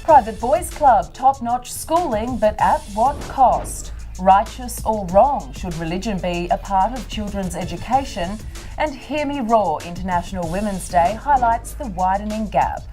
Private boys club, top-notch schooling, but at what cost? Righteous or wrong? Should religion be a part of children's education? And Hear Me Roar International Women's Day highlights the widening gap.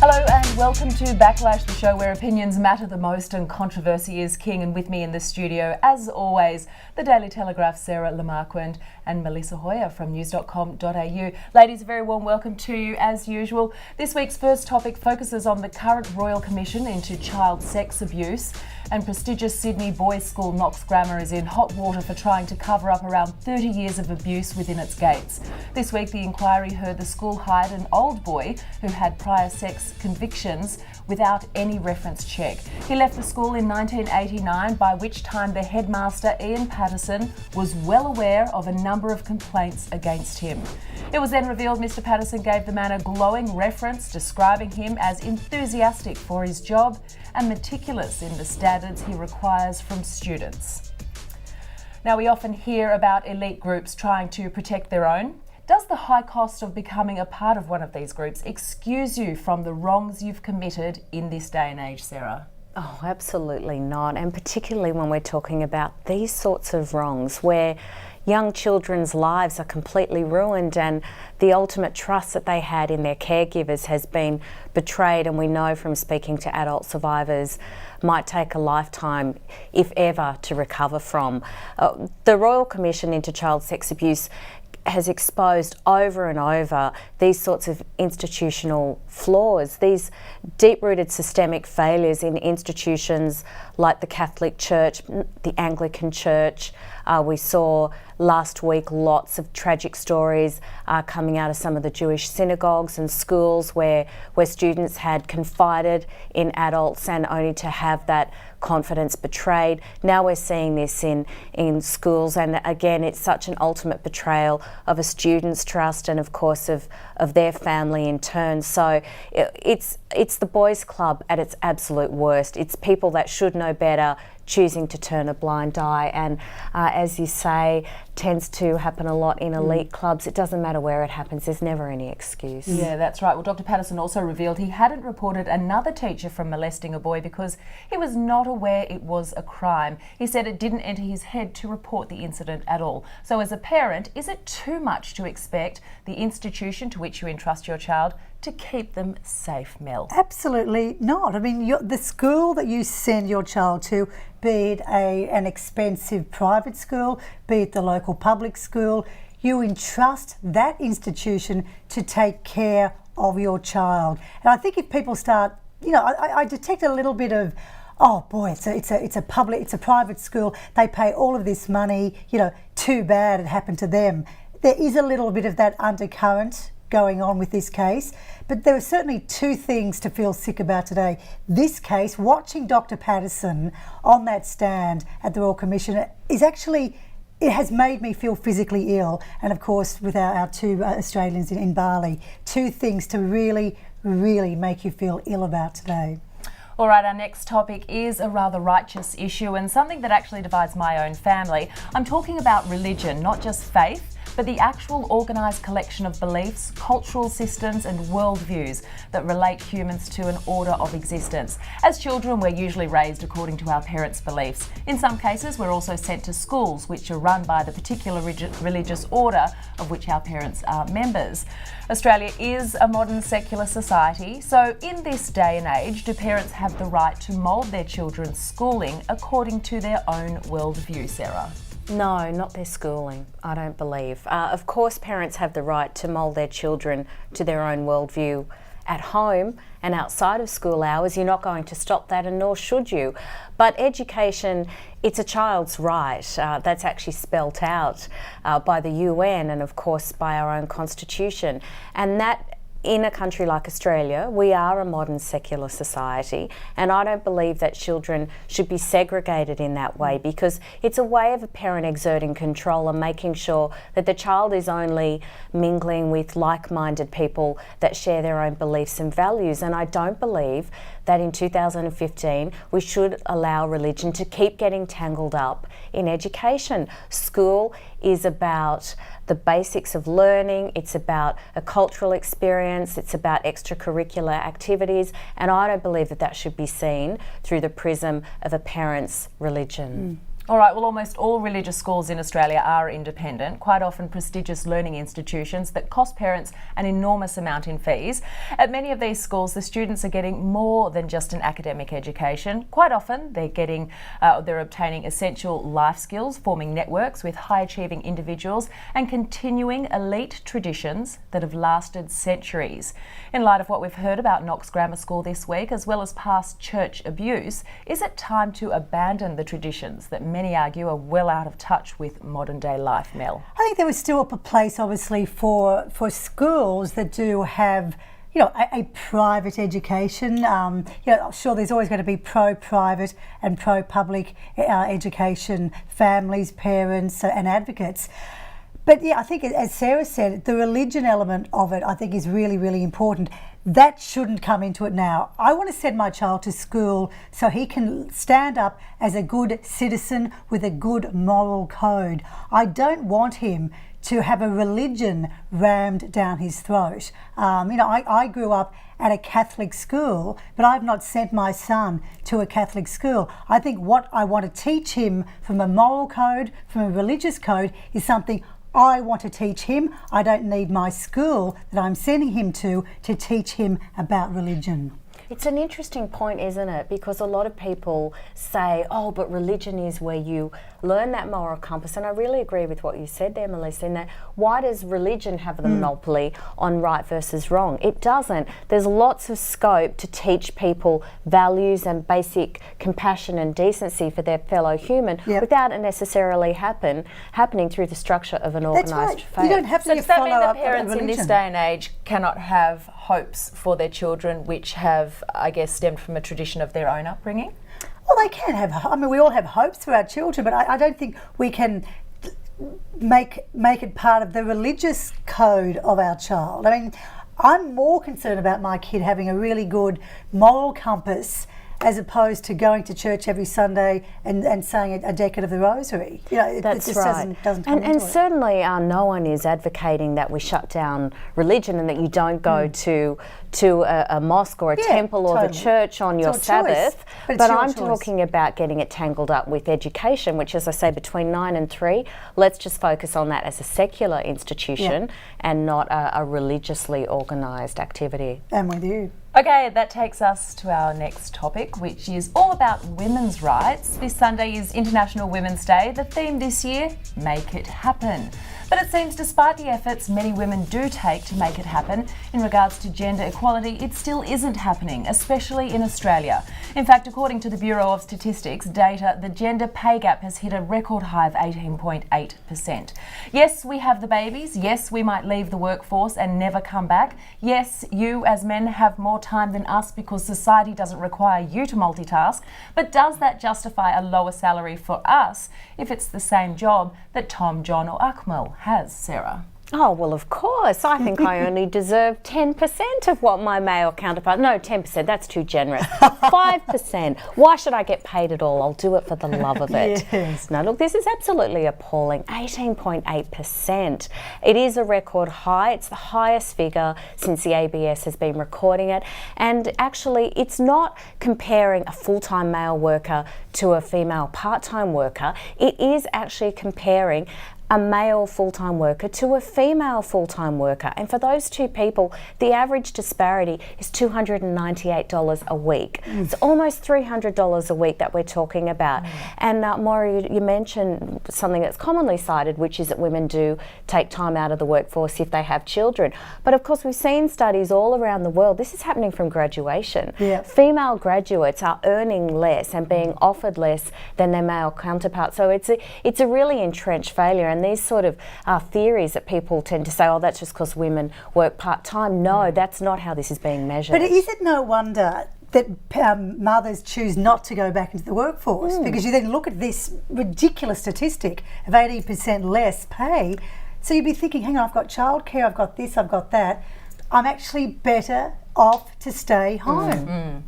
Hello and welcome to Backlash, the show where opinions matter the most and controversy is king. And with me in the studio, as always, the Daily Telegraph's Sarah Lamarquand and Melissa Hoyer from news.com.au. Ladies, a very warm welcome to you as usual. This week's first topic focuses on the current Royal Commission into child sex abuse. And prestigious Sydney boys' school Knox Grammar is in hot water for trying to cover up around 30 years of abuse within its gates. This week the inquiry heard the school hired an old boy who had prior sex convictions without any reference check. He left the school in 1989, by which time the headmaster Ian Patterson was well aware of a number of complaints against him. It was then revealed Mr Patterson gave the man a glowing reference, describing him as enthusiastic for his job and meticulous in the standards he requires from students. Now, we often hear about elite groups trying to protect their own. Does the high cost of becoming a part of one of these groups excuse you from the wrongs you've committed in this day and age, Sarah? Oh, absolutely not. And particularly when we're talking about these sorts of wrongs where young children's lives are completely ruined and the ultimate trust that they had in their caregivers has been betrayed, and we know from speaking to adult survivors might take a lifetime, if ever, to recover from. The Royal Commission into Child Sex Abuse has exposed over and over these sorts of institutional flaws, these deep-rooted systemic failures in institutions like the Catholic Church, the Anglican Church. We saw last week lots of tragic stories coming out of some of the Jewish synagogues and schools where students had confided in adults and only to have that confidence betrayed. Now we're seeing this in schools, and again it's such an ultimate betrayal of a student's trust and of course of their family in turn. So it's the boys' club at its absolute worst. It's people that should know better choosing to turn a blind eye, and as you say, tends to happen a lot in elite clubs. It doesn't matter where it happens, there's never any excuse. Yeah, that's right. Well, Dr Patterson also revealed he hadn't reported another teacher from molesting a boy because he was not aware it was a crime. He said it didn't enter his head to report the incident at all. So as a parent, is it too much to expect the institution to which you entrust your child to keep them safe, Mel? Absolutely not. I mean, the school that you send your child to, be it an expensive private school, be it the local public school, you entrust that institution to take care of your child. And I think if people start, I detect a little bit of, oh boy, it's a private school, they pay all of this money, too bad it happened to them. There is a little bit of that undercurrent going on with this case, but there are certainly two things to feel sick about today. This case, watching Dr Patterson on that stand at the Royal Commission, it has made me feel physically ill, and of course with our two Australians in Bali. Two things to really, really make you feel ill about today. All right, our next topic is a rather righteous issue and something that actually divides my own family. I'm talking about religion, not just faith, but the actual organised collection of beliefs, cultural systems and worldviews that relate humans to an order of existence. As children, we're usually raised according to our parents' beliefs. In some cases, we're also sent to schools which are run by the particular religious order of which our parents are members. Australia is a modern secular society, so in this day and age, do parents have the right to mould their children's schooling according to their own worldview, Sarah? No, not their schooling, I don't believe. Of course parents have the right to mould their children to their own worldview at home and outside of school hours. You're not going to stop that, and nor should you. But education, it's a child's right. That's actually spelt out by the UN and of course by our own constitution. And that, in a country like Australia, we are a modern secular society, and I don't believe that children should be segregated in that way, because it's a way of a parent exerting control and making sure that the child is only mingling with like-minded people that share their own beliefs and values. And I don't believe that in 2015 we should allow religion to keep getting tangled up in education. School is about the basics of learning, it's about a cultural experience, it's about extracurricular activities, and I don't believe that that should be seen through the prism of a parent's religion. All right, well, almost all religious schools in Australia are independent, quite often prestigious learning institutions that cost parents an enormous amount in fees. At many of these schools, the students are getting more than just an academic education. Quite often, they're obtaining essential life skills, forming networks with high-achieving individuals, and continuing elite traditions that have lasted centuries. In light of what we've heard about Knox Grammar School this week, as well as past church abuse, is it time to abandon the traditions that many argue are well out of touch with modern day life, Mel? I think there was still a place, obviously, for schools that do have, you know, a private education. You know, sure, there's always going to be pro-private and pro-public education, families, parents, and advocates. But yeah, I think, as Sarah said, the religion element of it, I think, is really, really important. That shouldn't come into it now. I want to send my child to school so he can stand up as a good citizen with a good moral code. I don't want him to have a religion rammed down his throat. You know, I grew up at a Catholic school, but I've not sent my son to a Catholic school. I think what I want to teach him from a moral code, from a religious code, is something I want to teach him. I don't need my school that I'm sending him to teach him about religion. It's an interesting point, isn't it? Because a lot of people say, oh, but religion is where you learn that moral compass. And I really agree with what you said there, Melissa, in that why does religion have the monopoly on right versus wrong? It doesn't. There's lots of scope to teach people values and basic compassion and decency for their fellow human without it necessarily happening through the structure of an organised faith. You don't have to So does that mean that follow parents in this day and age cannot have hopes for their children which have, I guess, stemmed from a tradition of their own upbringing? Well, they can have, I mean, we all have hopes for our children, but I don't think we can make it part of the religious code of our child. I mean, I'm more concerned about my kid having a really good moral compass as opposed to going to church every Sunday and saying a decade of the Rosary. You know, it just doesn't come into and it. certainly no one is advocating that we shut down religion and that you don't go to a mosque or a temple or the church on your Sabbath. But I'm talking about getting it tangled up with education, which, as I say, between 9 and 3, let's just focus on that as a secular institution and not a religiously organised activity. I'm with you. Okay, that takes us to our next topic, which is all about women's rights. This Sunday is International Women's Day. The theme this year, Make It Happen. But it seems despite the efforts many women do take to make it happen in regards to gender equality, it still isn't happening, especially in Australia. In fact, according to the Bureau of Statistics data, the gender pay gap has hit a record high of 18.8%. Yes, we have the babies. Yes, we might leave the workforce and never come back. Yes, you as men have more time than us because society doesn't require you to multitask. But does that justify a lower salary for us if it's the same job that Tom, John or Akmal has, Sarah? Oh, well, of course. I think I only deserve 10% of what my male counterpart... No, 10%, that's too generous. 5%. Why should I get paid at all? I'll do it for the love of it. Yes. No, look, this is absolutely appalling. 18.8%. It is a record high. It's the highest figure since the ABS has been recording it. And actually, it's not comparing a full-time male worker to a female part-time worker. It is actually comparing a male full-time worker to a female full-time worker. And for those two people, the average disparity is $298 a week. It's almost $300 a week that we're talking about. And Maury, you mentioned something that's commonly cited, which is that women do take time out of the workforce if they have children. But of course, we've seen studies all around the world. This is happening from graduation. Female graduates are earning less and being offered less than their male counterparts. So it's a really entrenched failure. And these sort of theories that people tend to say, oh, that's just because women work part-time. No, that's not how this is being measured. But is it no wonder that mothers choose not to go back into the workforce? Because you then look at this ridiculous statistic of 80% less pay. So you'd be thinking, hang on, I've got childcare, I've got this, I've got that. I'm actually better off to stay home.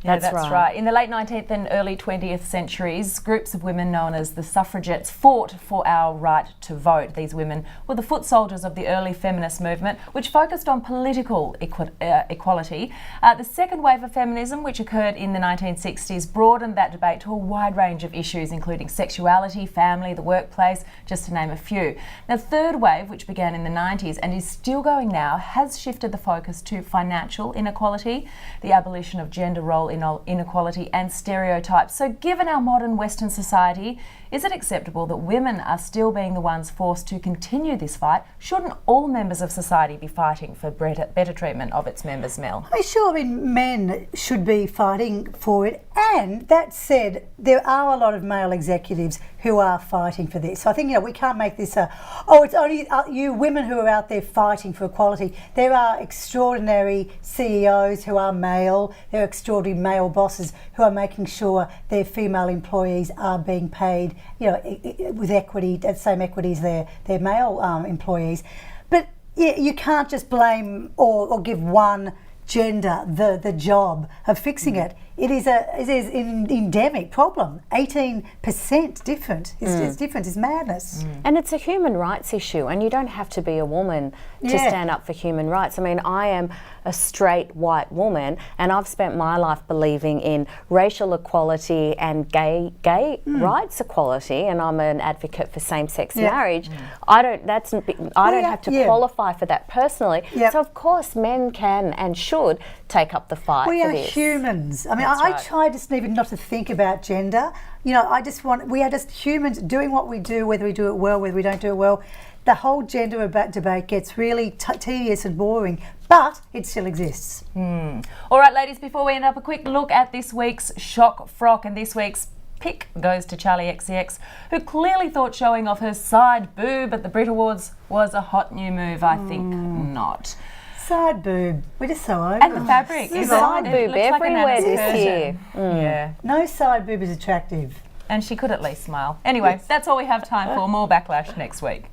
Yeah, that's right. In the late 19th and early 20th centuries, groups of women known as the suffragettes fought for our right to vote. These women were the foot soldiers of the early feminist movement, which focused on political equality. The second wave of feminism, which occurred in the 1960s, broadened that debate to a wide range of issues, including sexuality, family, the workplace, just to name a few. Now, the third wave, which began in the 90s and is still going now, has shifted the focus to financial inequality, the abolition of gender role inequality and stereotypes. So given our modern Western society, is it acceptable that women are still being the ones forced to continue this fight? Shouldn't all members of society be fighting for better treatment of its members, Mel? Sure, I mean, men should be fighting for it. And that said, there are a lot of male executives who are fighting for this. So I think, we can't make this it's only you women who are out there fighting for equality. There are extraordinary CEOs who are male. There are extraordinary male bosses who are making sure their female employees are being paid, with equity, the same equity as their male employees. But you can't just blame or give one gender the job of fixing it. It is an endemic problem. 18% different is different. Is madness. And it's a human rights issue, and you don't have to be a woman to stand up for human rights. I mean, I am a straight white woman, and I've spent my life believing in racial equality and gay rights equality, and I'm an advocate for same-sex marriage. I don't have to qualify for that personally. So of course, men can and should take up the fight. We for are this. humans. I mean, I try just even not to think about gender. We are just humans doing what we do, whether we do it well, whether we don't do it well. The whole gender debate gets really tedious and boring, but it still exists. All right, ladies, before we end up, a quick look at this week's Shock Frock, and this week's pick goes to Charlie XCX, who clearly thought showing off her side boob at the Brit Awards was a hot new move. I think not. Side boob. We're just so over. And the fabric is side boob everywhere this year. Yeah. No side boob is attractive. And she could at least smile. Anyway, that's all we have time for. More Backlash next week.